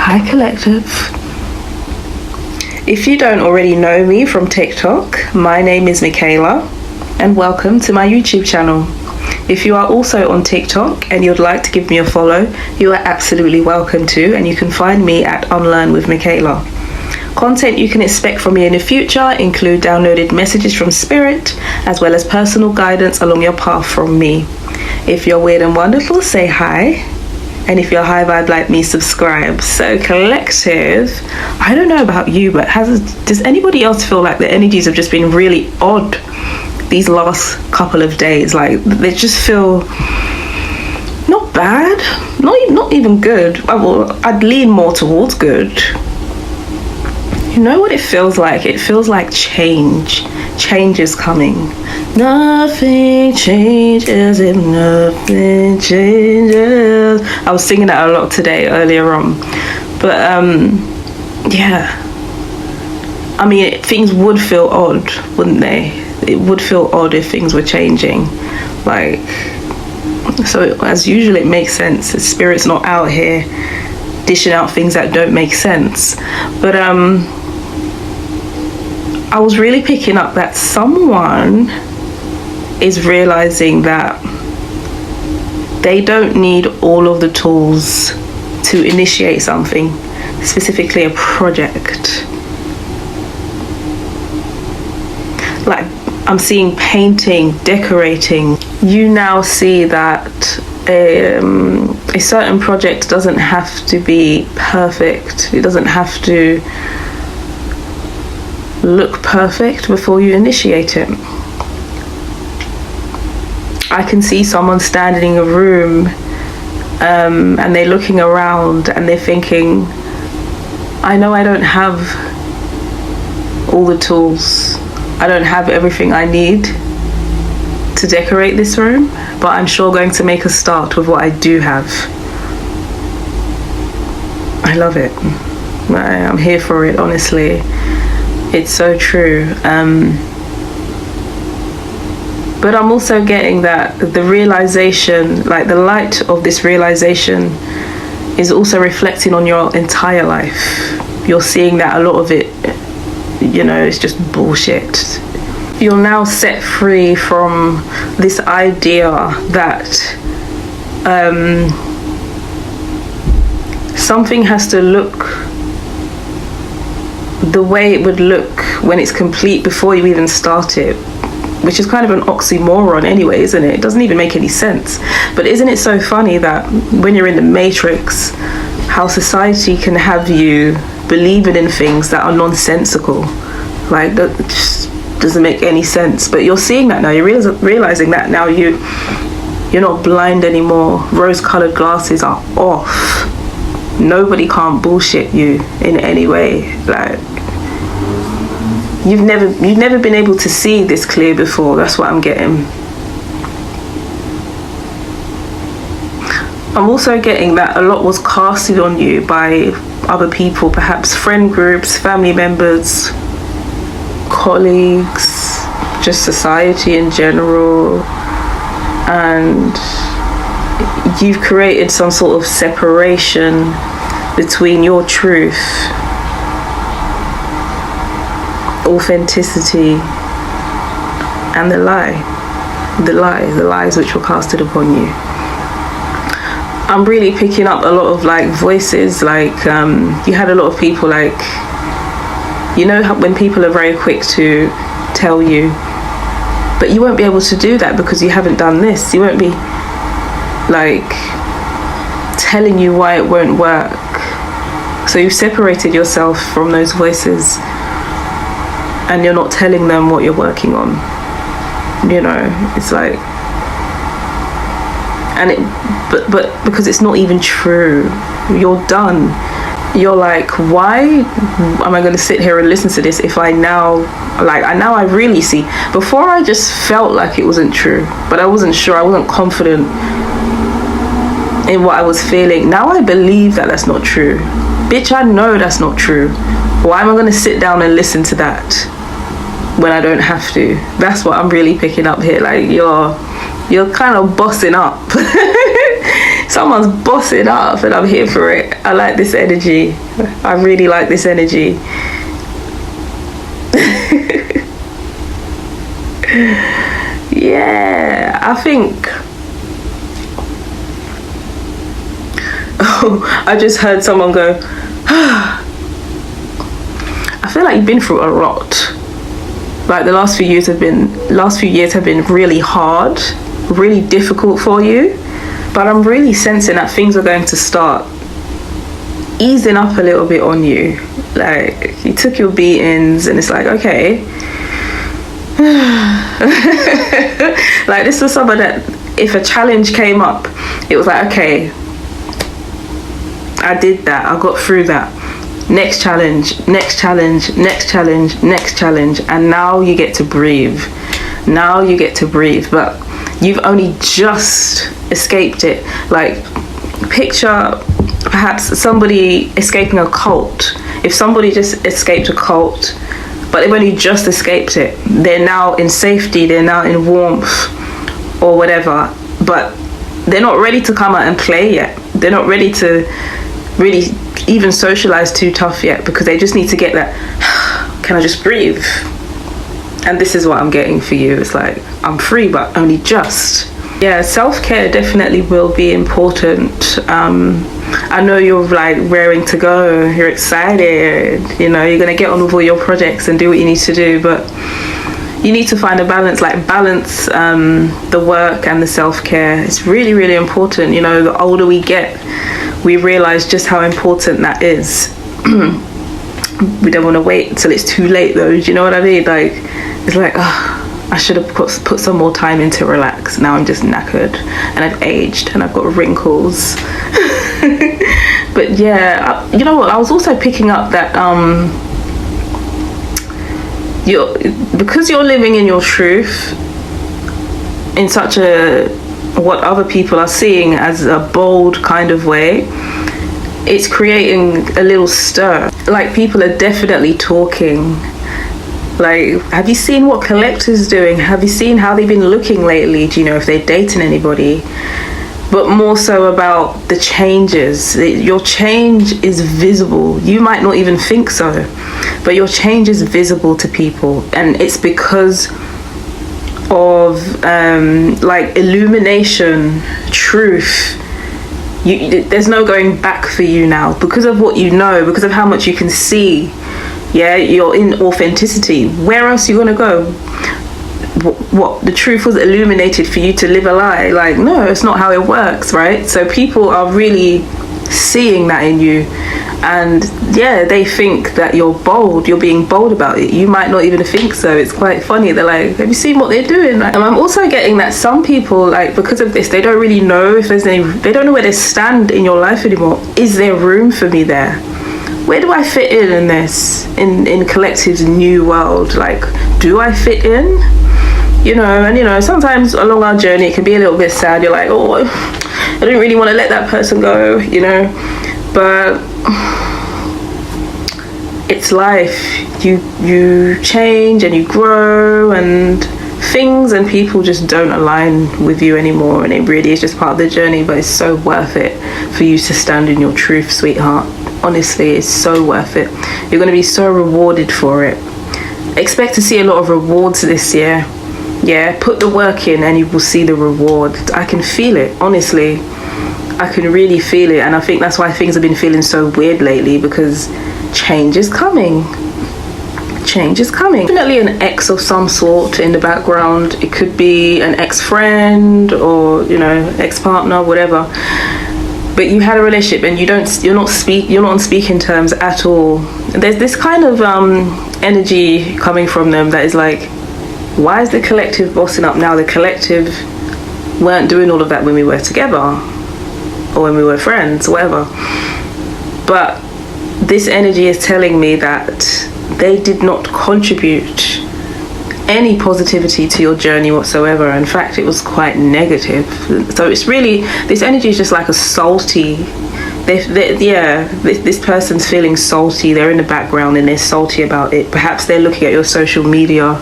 Hi Collective. If you don't already know me from TikTok, my name is Michaela and welcome to my YouTube channel. If you are also on TikTok and you'd like to give me a follow, you are absolutely welcome to, and you can find me at Unlearn with Michaela. Content you can expect from me in the future include downloaded messages from Spirit, as well as personal guidance along your path from me. If you're weird and wonderful, say hi. And if you're high vibe like me, subscribe. So Collective, I don't know about you, but does anybody else feel like the energies have just been really odd these last couple of days? Like they just feel not bad, not even good. I'd lean more towards good. You know what it feels like? It feels like change. Change is coming. Nothing changes if nothing changes. I was singing that a lot today, earlier on. But, yeah. I mean, things would feel odd, wouldn't they? It would feel odd if things were changing. Like, so as usual, it makes sense. The Spirit's not out here dishing out things that don't make sense. But, I was really picking up that someone is realizing that they don't need all of the tools to initiate something, specifically a project. Like I'm seeing painting, decorating. You now see that a certain project doesn't have to be perfect. It doesn't have to look perfect before you initiate it. I can see someone standing in a room and they're looking around and they're thinking, I know I don't have all the tools. I don't have everything I need to decorate this room, but I'm sure going to make a start with what I do have. I love it. I'm here for it, honestly. It's so true. But I'm also getting that the realization, like the light of this realization is also reflecting on your entire life. You're seeing that a lot of it, you know, it's just bullshit. You're now set free from this idea that something has to look the way it would look when it's complete before you even start it, which is kind of an oxymoron anyway, isn't it? It doesn't even make any sense. But isn't it so funny that when you're in the matrix, how society can have you believing in things that are nonsensical? Like that just doesn't make any sense. But you're seeing that now. You're realizing that now. You're not blind anymore. Rose-colored glasses are off. Nobody can't bullshit you in any way. Like you've never been able to see this clear before. That's what I'm getting. I'm also getting that a lot was casted on you by other people, perhaps friend groups, family members, colleagues, just society in general, and you've created some sort of separation between your truth, authenticity, and the lies which were casted upon you. I'm really picking up a lot of like voices, like you had a lot of people, like, you know how when people are very quick to tell you, but you won't be able to do that because you haven't done this. You won't be like telling you why it won't work. So you've separated yourself from those voices and you're not telling them what you're working on. You know, it's like, and it, but because it's not even true, you're done. You're like, why am I going to sit here and listen to this if I now really see? Before I just felt like it wasn't true, but I wasn't sure, I wasn't confident in what I was feeling. Now I believe that that's not true. Bitch, I know that's not true. Why am I going to sit down and listen to that when I don't have to? That's what I'm really picking up here. Like you're kind of bossing up. someone's bossing up and I'm here for it. I like this energy. I really like this energy. Yeah, I think, I just heard someone go, I feel like you've been through a lot. Like the last few years have been really hard, really difficult for you. But I'm really sensing that things are going to start easing up a little bit on you. Like, you took your beatings and it's like, okay. Like, this was someone that if a challenge came up, it was like, okay, I did that, I got through that. Next challenge, next challenge, next challenge, next challenge. And now you get to breathe. Now you get to breathe. But you've only just escaped it. Like, picture perhaps somebody escaping a cult. If somebody just escaped a cult, but they've only just escaped it, they're now in safety, they're now in warmth or whatever, but they're not ready to come out and play yet. They're not ready to really even socialize too tough yet, because they just need to get that, can I just breathe? And this is what I'm getting for you. It's like, I'm free, but only just. Yeah, self-care definitely will be important. I know you're like raring to go, you're excited, you know, you're gonna get on with all your projects and do what you need to do, but you need to find a balance, the work and the self-care. It's really, really important. You know, the older we get, we realize just how important that is. We don't want to wait till it's too late though, do you know what I mean? Like, it's like, I should have put some more time in to relax. Now I'm just knackered and I've aged and I've got wrinkles. But yeah, you know what, I was also picking up that because you're living in your truth in such a, what other people are seeing as a bold kind of way, it's creating a little stir. Like, people are definitely talking. Like, have you seen what Collector's doing? Have you seen how they've been looking lately? Do you know if they're dating anybody? But more so about the changes. Your change is visible. You might not even think so, but your change is visible to people, and it's because of like illumination, truth. There's no going back for you now, because of what you know, because of how much you can see. Yeah, you're in authenticity. Where else are you gonna go? What, the truth was illuminated for you to live a lie? Like, no, it's not how it works, right? So people are really seeing that in you, and yeah, they think that you're bold, you're being bold about it. You might not even think so. It's quite funny. They're like, have you seen what they're doing? Like, and I'm also getting that some people, like, because of this, they don't really know if there's any, they don't know where they stand in your life anymore. Is there room for me there? Where do I fit in this, in Collective's new world? Like, do I fit in? You know, and you know, sometimes along our journey it can be a little bit sad. You're like, oh, I didn't really want to let that person go, you know, but it's life. You change and you grow, and things and people just don't align with you anymore, and it really is just part of the journey. But it's so worth it for you to stand in your truth, sweetheart. Honestly, it's so worth it. You're going to be so rewarded for it. Expect to see a lot of rewards this year. Yeah, put the work in and you will see the reward. I can feel it, honestly. I can really feel it, and I think that's why things have been feeling so weird lately, because change is coming. Change is coming. Definitely an ex of some sort in the background. It could be an ex-friend or, you know, ex-partner, whatever. But you had a relationship and you're not on speaking terms at all. There's this kind of energy coming from them that is like, why is the Collective bossing up now? The Collective weren't doing all of that when we were together, or when we were friends, whatever. But this energy is telling me that they did not contribute any positivity to your journey whatsoever. In fact, it was quite negative. So it's really, this energy is just like a salty, this person's feeling salty. They're in the background and they're salty about it. Perhaps they're looking at your social media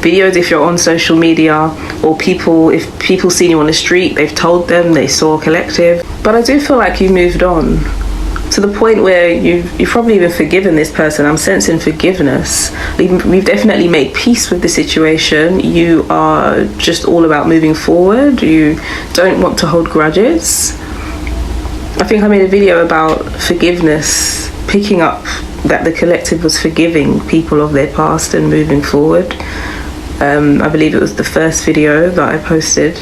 videos if you're on social media, or if people seen you on the street, they've told them they saw Collective. But I do feel like you moved on to the point where you've probably even forgiven this person. I'm sensing forgiveness. We've definitely made peace with the situation. You are just all about moving forward. You don't want to hold grudges. I think I made a video about forgiveness, picking up that the Collective was forgiving people of their past and moving forward. I believe it was the first video that I posted.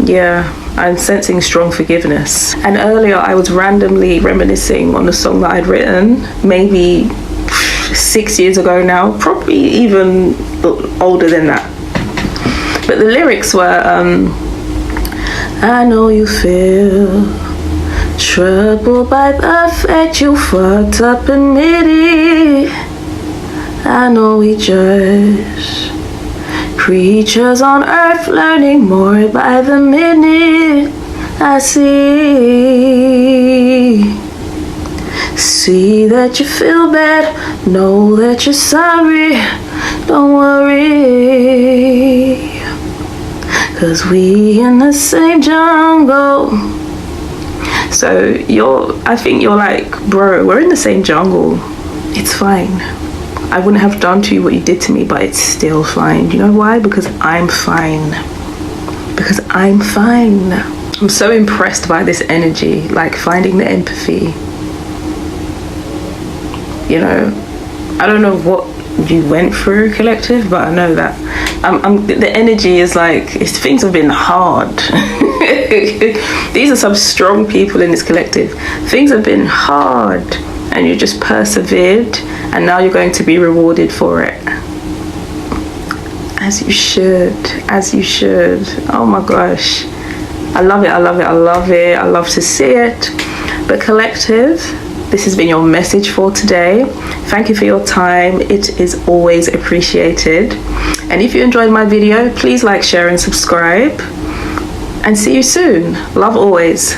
Yeah, I'm sensing strong forgiveness. And earlier I was randomly reminiscing on a song that I'd written maybe 6 years ago now, probably even older than that. But the lyrics were, I know you feel troubled by the fact you fucked up and admit it. I know we just creatures on earth learning more by the minute. I see that you feel bad, know that you're sorry. Don't worry, 'cause we in the same jungle. So I think you're like, bro, we're in the same jungle. It's fine. I wouldn't have done to you what you did to me, but it's still fine. You know why? Because I'm fine. Because I'm fine. I'm so impressed by this energy, like finding the empathy. You know, I don't know what you went through, Collective, but I know that the energy is like, things have been hard. These are some strong people in this Collective. Things have been hard, and you just persevered, and now you're going to be rewarded for it. As you should, as you should. Oh my gosh. I love it, I love it, I love it. I love to see it. But Collective, this has been your message for today. Thank you for your time. It is always appreciated. And if you enjoyed my video, please like, share, and subscribe. And see you soon. Love always.